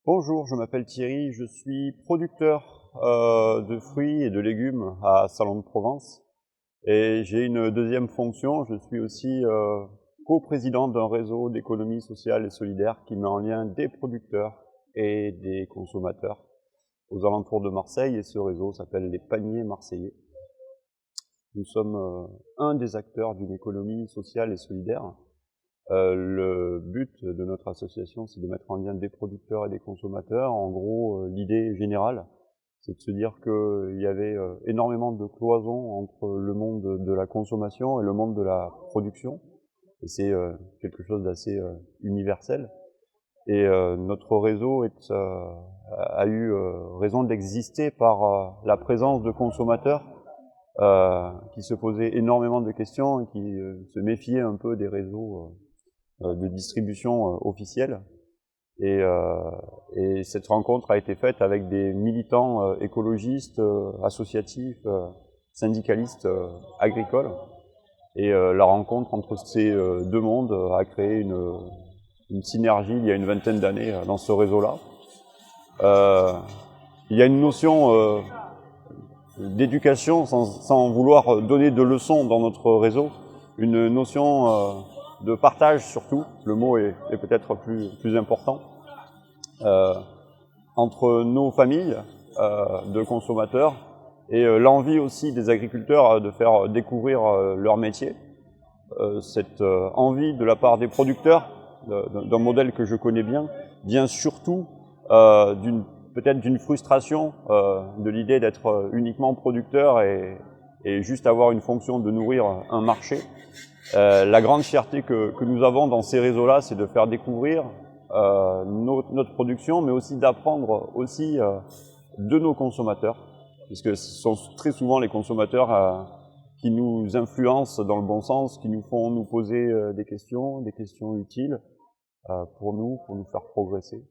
Bonjour, je m'appelle Thierry, je suis producteur de fruits et de légumes à Salon de Provence et j'ai une deuxième fonction, je suis aussi coprésident d'un réseau d'économie sociale et solidaire qui met en lien des producteurs et des consommateurs aux alentours de Marseille, et ce réseau s'appelle les Paniers Marseillais. Nous sommes un des acteurs d'une économie sociale et solidaire. Le but de notre association, c'est de mettre en lien des producteurs et des consommateurs. En gros, l'idée générale, c'est de se dire qu'il y avait énormément de cloisons entre le monde de la consommation et le monde de la production. Et c'est quelque chose d'assez universel. Et notre réseau a eu raison d'exister par la présence de consommateurs qui se posaient énormément de questions et qui se méfiaient un peu des réseaux de distribution officielle. Et cette rencontre a été faite avec des militants écologistes, associatifs, syndicalistes, agricoles. Et la rencontre entre ces deux mondes a créé une synergie il y a une vingtaine d'années dans ce réseau-là. Il y a une notion d'éducation, sans vouloir donner de leçons dans notre réseau, une notion de partage surtout, le mot est peut-être plus important, entre nos familles de consommateurs et l'envie aussi des agriculteurs de faire découvrir leur métier. Cette envie de la part des producteurs, d'un modèle que je connais bien, vient surtout peut-être d'une frustration de l'idée d'être uniquement producteur et juste avoir une fonction de nourrir un marché. La grande fierté que nous avons dans ces réseaux-là, c'est de faire découvrir notre production, mais aussi d'apprendre aussi de nos consommateurs, puisque ce sont très souvent les consommateurs qui nous influencent dans le bon sens, qui nous font nous poser des questions utiles pour nous faire progresser.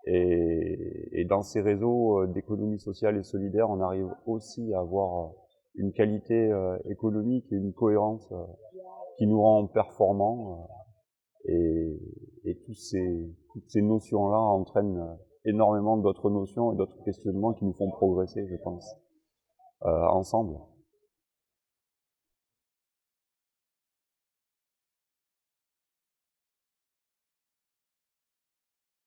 Et dans ces réseaux d'économie sociale et solidaire, on arrive aussi à avoir une qualité économique et une cohérence qui nous rend performants. Et toutes ces notions-là entraînent énormément d'autres notions et d'autres questionnements qui nous font progresser, je pense, ensemble.